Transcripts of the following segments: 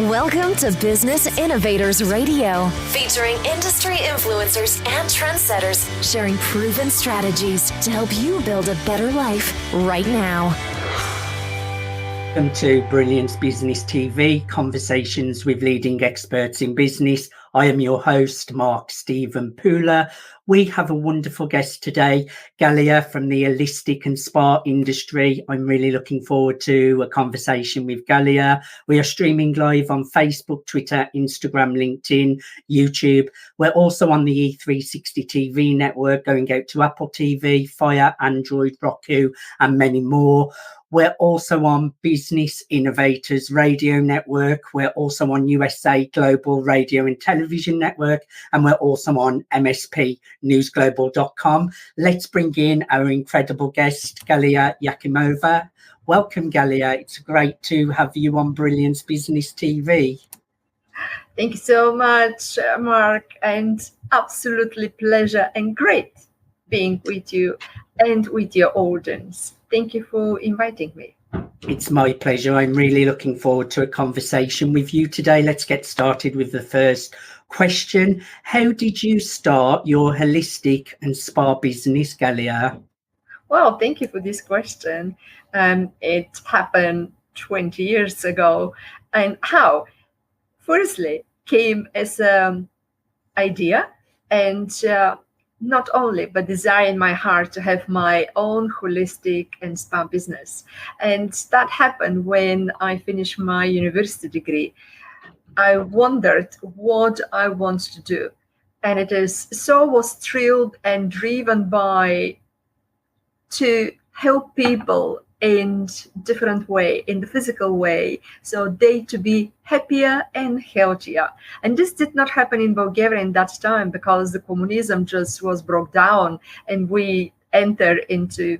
Welcome to Business Innovators Radio, featuring industry influencers and trendsetters sharing proven strategies to help you build a better life right now. Welcome to Brilliance Business TV, conversations with leading experts in business. I am your host, Mark Stephen Pooler. We have a wonderful guest today, Galia from the holistic and spa industry. I'm really looking forward to a conversation with Galia. We are streaming live on Facebook, Twitter, Instagram, LinkedIn, YouTube. We're also on the E360 TV network, going out to Apple TV, Fire, Android, Roku, and many more. We're also on Business Innovators Radio Network. We're also on USA Global Radio and Television Network. And we're also on MSPnewsglobal.com. Let's bring in our incredible guest, Galia Yakimova. Welcome, Galia. It's great to have you on Brilliance Business TV. Thank you so much, Mark, and absolutely pleasure and great being with you and with your audience. Thank you for inviting me. It's my pleasure. I'm really looking forward to a conversation with you today. Let's get started with the first question. How did you start your holistic and spa business, Galia? Well, thank you for this question. It happened 20 years ago. And how? Firstly, came as an idea and not only, but desire in my heart to have my own holistic and spa business. And that happened when I finished my university degree. I wondered what I want to do. And was thrilled and driven by to help people in different way, in the physical way, so they to be happier and healthier. And this did not happen in Bulgaria in that time because the communism just was broke down and we entered into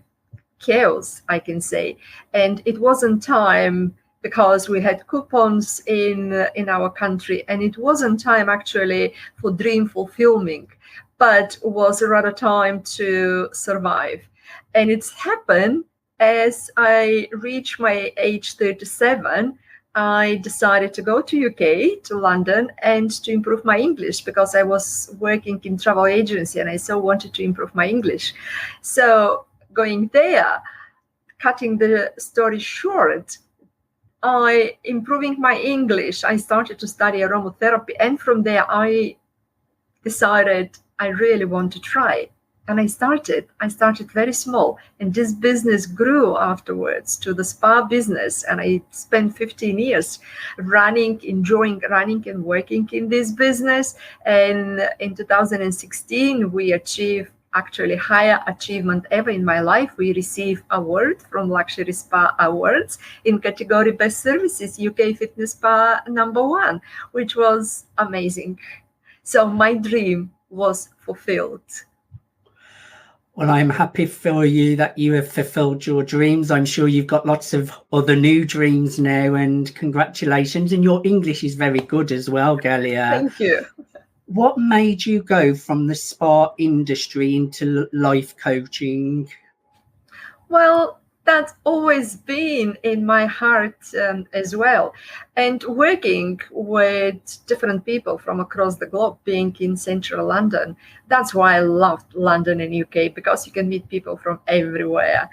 chaos, I can say. And it wasn't time because we had coupons in our country, and it wasn't time actually for dream fulfilling, but was rather time to survive. And it's happened as I reached my age 37, I decided to go to UK, to London, and to improve my English because I was working in travel agency and I so wanted to improve my English. So going there, cutting the story short, improving my English, I started to study aromatherapy. And from there, I decided I really want to try. And I started very small, and this business grew afterwards to the spa business. And I spent 15 years enjoying running and working in this business. And in 2016, we achieved actually higher achievement ever in my life. We received award from Luxury Spa Awards in category Best Services, UK Fitness Spa #1, which was amazing. So my dream was fulfilled. Well, I'm happy for you that you have fulfilled your dreams. I'm sure you've got lots of other new dreams now, and congratulations. And your English is very good as well, Galia. Thank you. What made you go from the spa industry into life coaching? Well, that's always been in my heart as well. And working with different people from across the globe, being in central London, that's why I loved London and UK, because you can meet people from everywhere.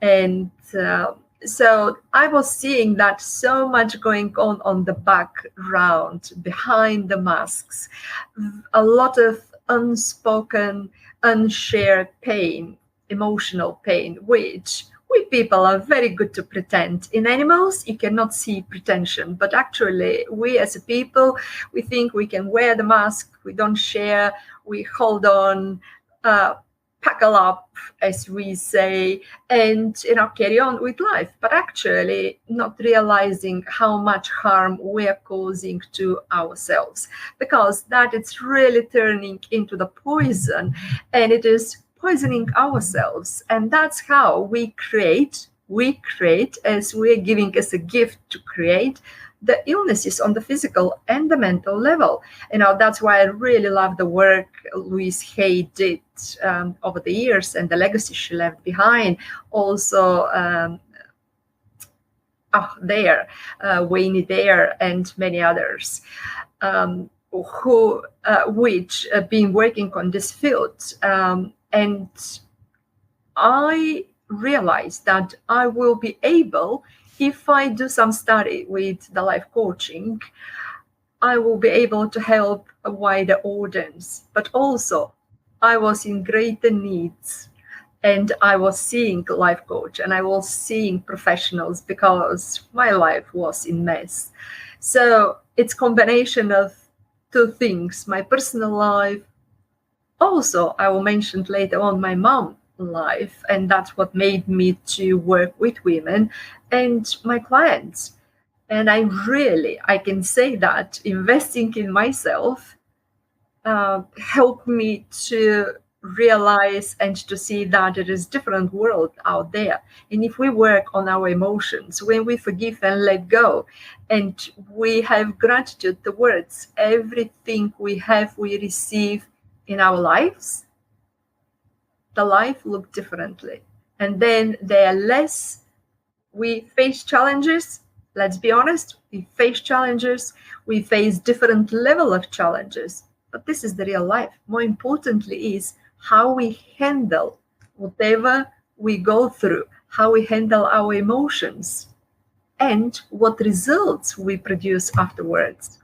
And so I was seeing that so much going on the background, behind the masks, a lot of unspoken, unshared pain, emotional pain, which we people are very good to pretend. In animals, you cannot see pretension, but actually we as a people, we think we can wear the mask, we don't share, we hold on, packle up, as we say, and carry on with life, but actually not realizing how much harm we are causing to ourselves, because that it's really turning into the poison, and it is poisoning ourselves. And that's how we create as we're giving us a gift to create the illnesses on the physical and the mental level. That's why I really love the work Louise Hay did over the years and the legacy she left behind. Also, Wayne Dare, and many others, which have been working on this field. And I realized that I will be able, if I do some study with the life coaching, I will be able to help a wider audience. But also, I was in greater needs, and I was seeing a life coach, and I was seeing professionals because my life was in mess. So it's combination of two things: my personal life. Also, I will mention later on my mom life, and that's what made me to work with women and my clients. And I can say that investing in myself helped me to realize and to see that there is different world out there. And if we work on our emotions, when we forgive and let go, and we have gratitude towards everything we have, we receive in our lives, the life look differently. And then there are less, we face challenges. Let's be honest, we face challenges, we face different level of challenges, but this is the real life. More importantly is how we handle whatever we go through, how we handle our emotions, and what results we produce afterwards.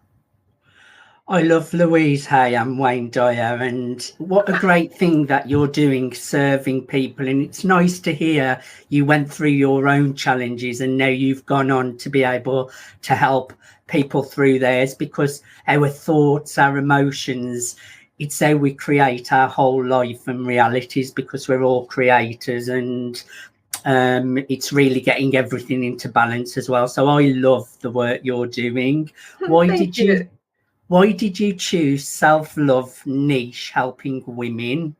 I love Louise Hay and Wayne Dyer, and what a great thing that you're doing, serving people. And it's nice to hear you went through your own challenges and now you've gone on to be able to help people through theirs, because our thoughts, our emotions, it's how we create our whole life and realities, because we're all creators, and it's really getting everything into balance as well. So I love the work you're doing. Why did you choose self-love niche, helping women?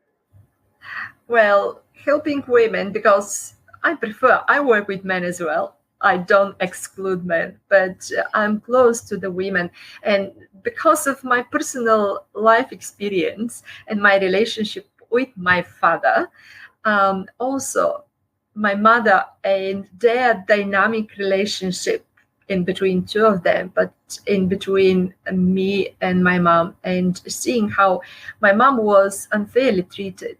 Well, helping women because I work with men as well. I don't exclude men, but I'm close to the women. And because of my personal life experience and my relationship with my father, also my mother, and their dynamic relationship in between two of them, but in between me and my mom, and seeing how my mom was unfairly treated.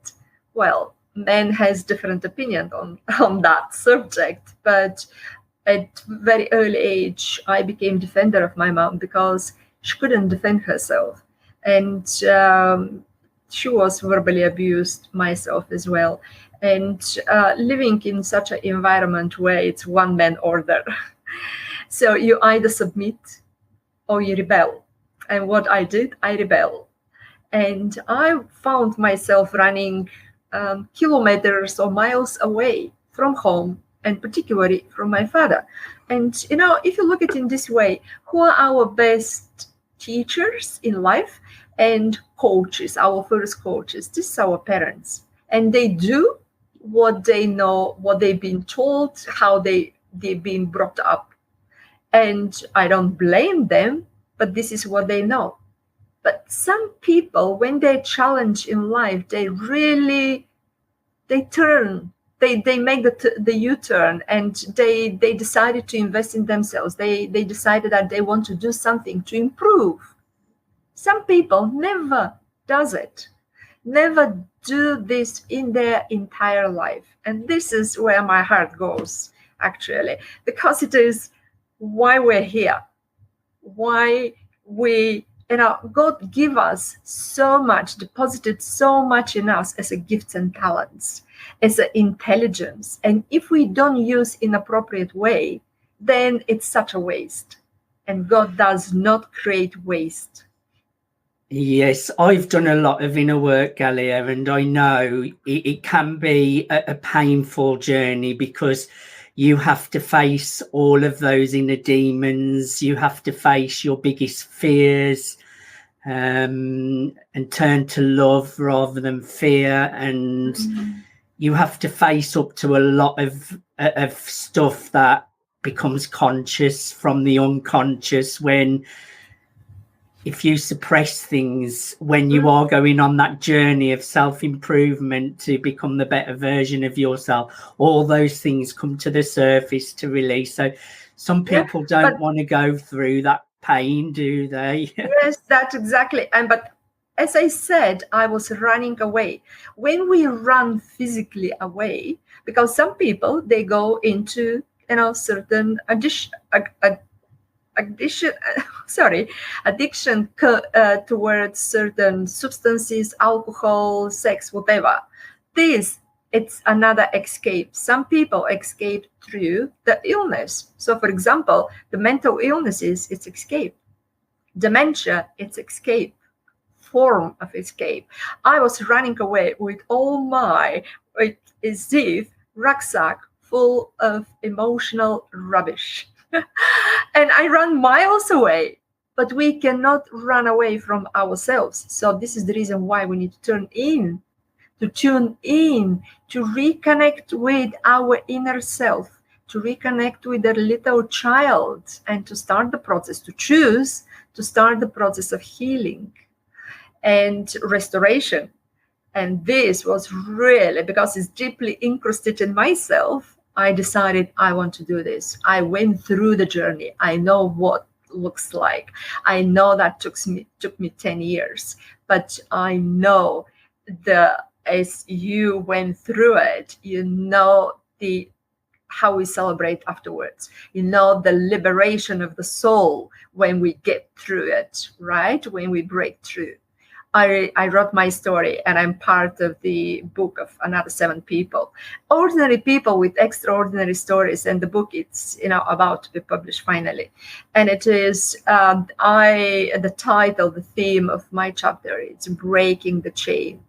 Well, men has different opinion on that subject, but at very early age, I became defender of my mom because she couldn't defend herself. And she was verbally abused myself as well. And living in such an environment where it's one man order. So you either submit or you rebel. And what I did, I rebel. And I found myself running kilometers or miles away from home, and particularly from my father. And, if you look at it in this way, who are our best teachers in life and coaches, our first coaches? This are our parents. And they do what they know, what they've been told, how they've been brought up. And I don't blame them, but this is what they know. But some people, when they're challenged in life, they turn, they make the U-turn, and they decided to invest in themselves. They decided that they want to do something to improve. Some people never does it, never do this in their entire life. And this is where my heart goes, actually, because it is why we're here, why God give us so much, deposited so much in us as a gifts and talents, as an intelligence. And if we don't use in appropriate way, then it's such a waste. And God does not create waste. Yes, I've done a lot of inner work, Galia, and I know it can be a painful journey, because you have to face all of those inner demons. You have to face your biggest fears, and turn to love rather than fear. And you have to face up to a lot of stuff that becomes conscious from the unconscious, when if you suppress things when you are going on that journey of self-improvement to become the better version of yourself, all those things come to the surface to release. So Some people don't want to go through that pain, do they? Yes, that's exactly. But as I said, I was running away. When we run physically away, because some people, they go into, certain addiction towards certain substances, alcohol, sex, whatever. It's another escape. Some people escape through the illness. So, for example, the mental illnesses, it's escape. Dementia, it's escape, form of escape. I was running away with all my, as if rucksack full of emotional rubbish. And I ran miles away, but we cannot run away from ourselves. So this is the reason why we need to tune in, to reconnect with our inner self, to reconnect with the little child, and to start the process, to choose to start the process of healing and restoration. And this was really, because it's deeply incrusted in myself, I decided I want to do this. I went through the journey. I know what it looks like. I know that took me 10 years, but I know as you went through it, you know how we celebrate afterwards. You know the liberation of the soul when we get through it, right? When we break through. I wrote my story, and I'm part of the book of another 7 people, ordinary people with extraordinary stories. And the book, it's about to be published finally. And it is the title, the theme of my chapter, it's breaking the chain.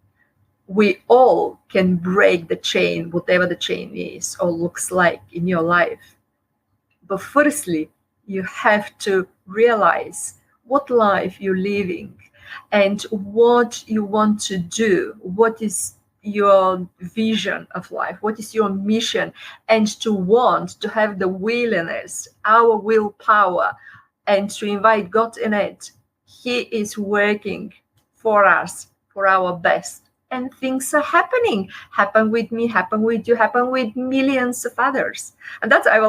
We all can break the chain, whatever the chain is or looks like in your life. But firstly, you have to realize what life you're living and what you want to do. What is your vision of life? What is your mission? And to want to have the willingness, our willpower, and to invite God in it. He is working for us, for our best. And things are happening. Happen with me, happen with you, happen with millions of others. And that's, I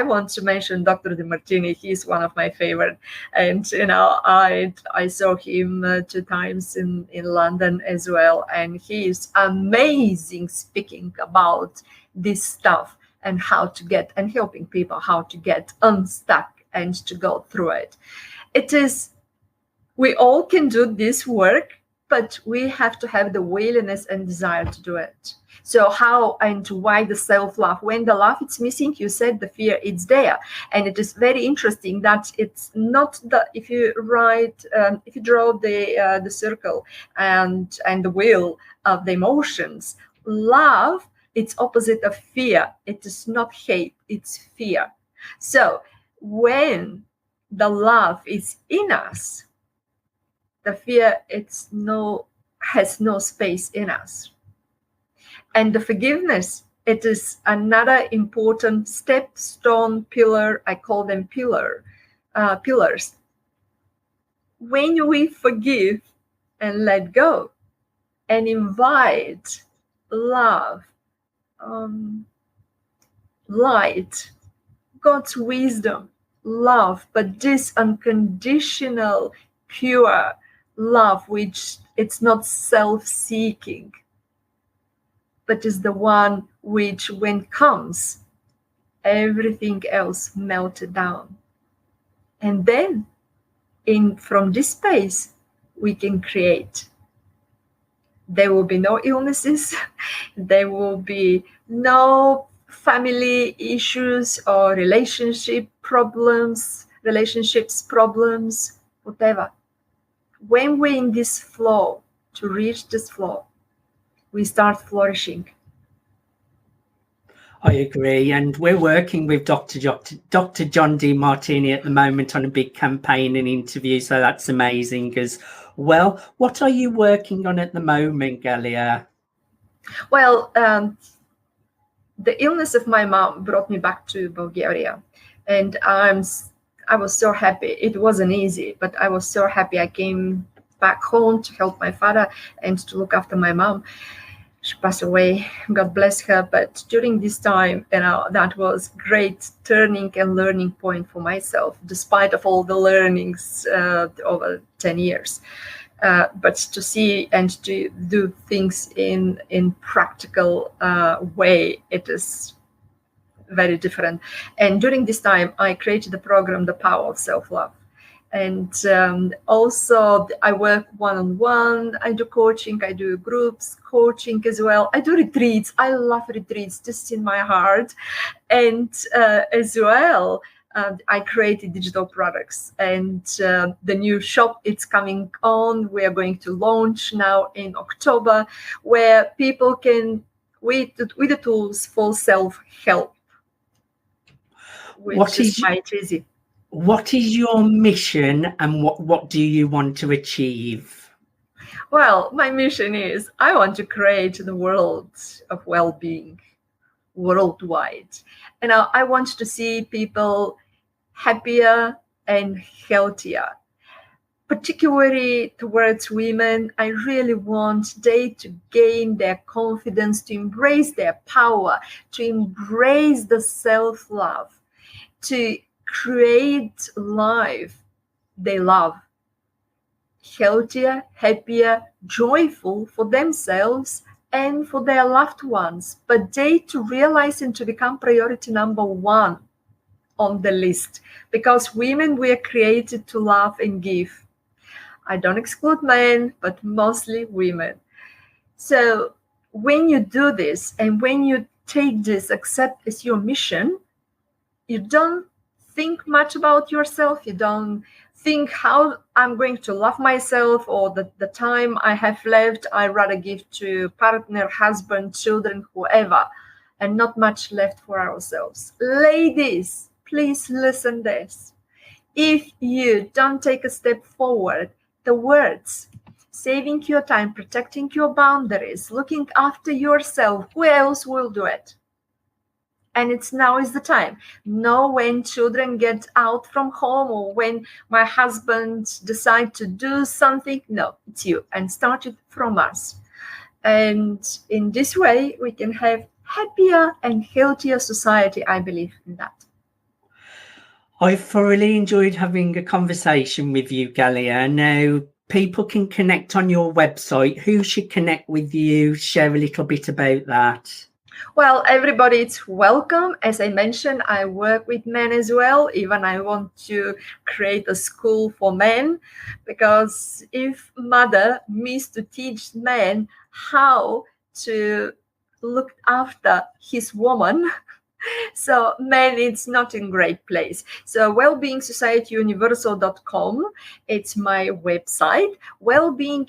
want to mention Dr. Demartini. He's one of my favorite. And, I saw him 2 times in London as well. And he is amazing speaking about this stuff and how to get, and helping people how to get unstuck and to go through it. We all can do this work, but we have to have the willingness and desire to do it. So how and why the self-love? When the love is missing, you said the fear is there. And it is very interesting that it's not if you draw the circle and the wheel of the emotions, love, it's opposite of fear. It is not hate, it's fear. So when the love is in us, the fear has no space in us. And the forgiveness, it is another important stone pillar. I call them pillars. When we forgive and let go and invite love, light, God's wisdom, love, but this unconditional, pure love, which it's not self-seeking, but is the one which, when comes, everything else melted down. And then from this space, we can create. There will be no illnesses. There will be no family issues or relationships problems, whatever. When we're in this flow, to reach this flow, we start flourishing. I agree. And we're working with Dr. John Demartini at the moment on a big campaign and interview. So that's amazing as well. What are you working on at the moment, Galia? Well, the illness of my mom brought me back to Bulgaria. And I was so happy. It wasn't easy, but I was so happy I came back home to help my father and to look after my mom. She passed away, God bless her. But during this time, that was great turning and learning point for myself, despite of all the learnings over 10 years. But to see and to do things in practical way, it is very different. And during this time, I created the program, The Power of Self-Love. And also I work one-on-one, I do coaching, I do groups coaching as well. I do retreats. I love retreats, just in my heart. And as well, I created digital products, and the new shop, it's coming on. We are going to launch now in October, where people can, with the tools for self-help, which is quite easy. What is your mission, and what do you want to achieve? Well, my mission is I want to create the world of well-being worldwide. And I want to see people happier and healthier. Particularly towards women, I really want they to gain their confidence, to embrace their power, to embrace the self-love, to create life they love, healthier, happier, joyful for themselves and for their loved ones, but they to realize and to become priority number one on the list, because women were created to love and give. I don't exclude men, but mostly women. So when you do this, and when you take this, accept as your mission, you don't think much about yourself. You don't think how I'm going to love myself, or the time I have left, I rather give to partner, husband, children, whoever, and not much left for ourselves. Ladies, please listen this. If you don't take a step forward, the words, saving your time, protecting your boundaries, looking after yourself, who else will do it? And now is the time. Know when children get out from home, or when my husband decide to do something. No, it's you. And start it from us. And in this way, we can have happier and healthier society. I believe in that. I thoroughly enjoyed having a conversation with you, Galia. Now, people can connect on your website. Who should connect with you? Share a little bit about that. Well, everybody is welcome. As I mentioned, I work with men as well. Even I want to create a school for men, because if mother missed to teach men how to look after his woman, so men, it's not in great place. So wellbeingsocietyuniversal.com, it's my website. Wellbeing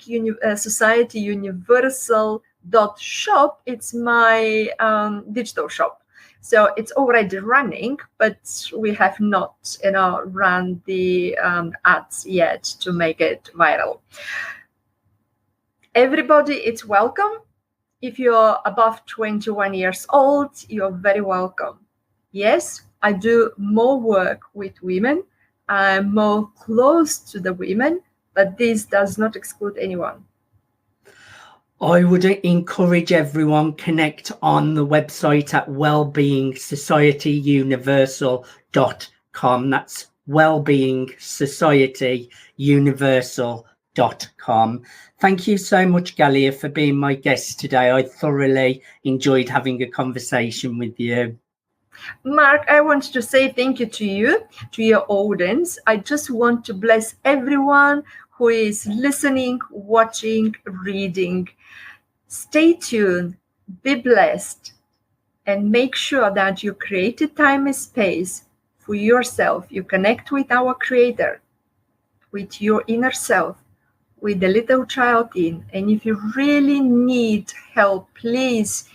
Society Universal .shop, it's my digital shop. So it's already running, but we have not run the ads yet to make it viral. Everybody, it's welcome. If you're above 21 years old, you're very welcome. Yes, I do more work with women. I'm more close to the women, but this does not exclude anyone. I would encourage everyone connect on the website at wellbeingsocietyuniversal.com. That's wellbeingsocietyuniversal.com. Thank you so much, Galia, for being my guest today. I thoroughly enjoyed having a conversation with you. Mark, I want to say thank you to you, to your audience. I just want to bless everyone who is listening, watching, reading. Stay tuned, be blessed, and make sure that you create a time and space for yourself. You connect with our Creator, with your inner self, with the little child in. And if you really need help, please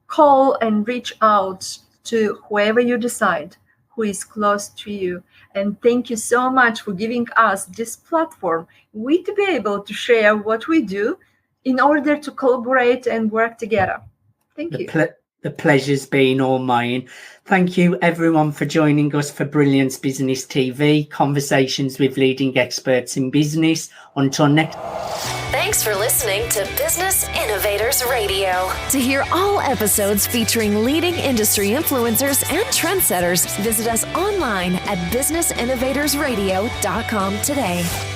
call and reach out to whoever you decide who is close to you. And thank you so much for giving us this platform. We to be able to share what we do in order to collaborate and work together. Thank you. The pleasure's been all mine. Thank you, everyone, for joining us for Brilliance Business TV, conversations with leading experts in business. Until next. Thanks for listening to Business Innovators Radio. To hear all episodes featuring leading industry influencers and trendsetters, visit us online at businessinnovatorsradio.com today.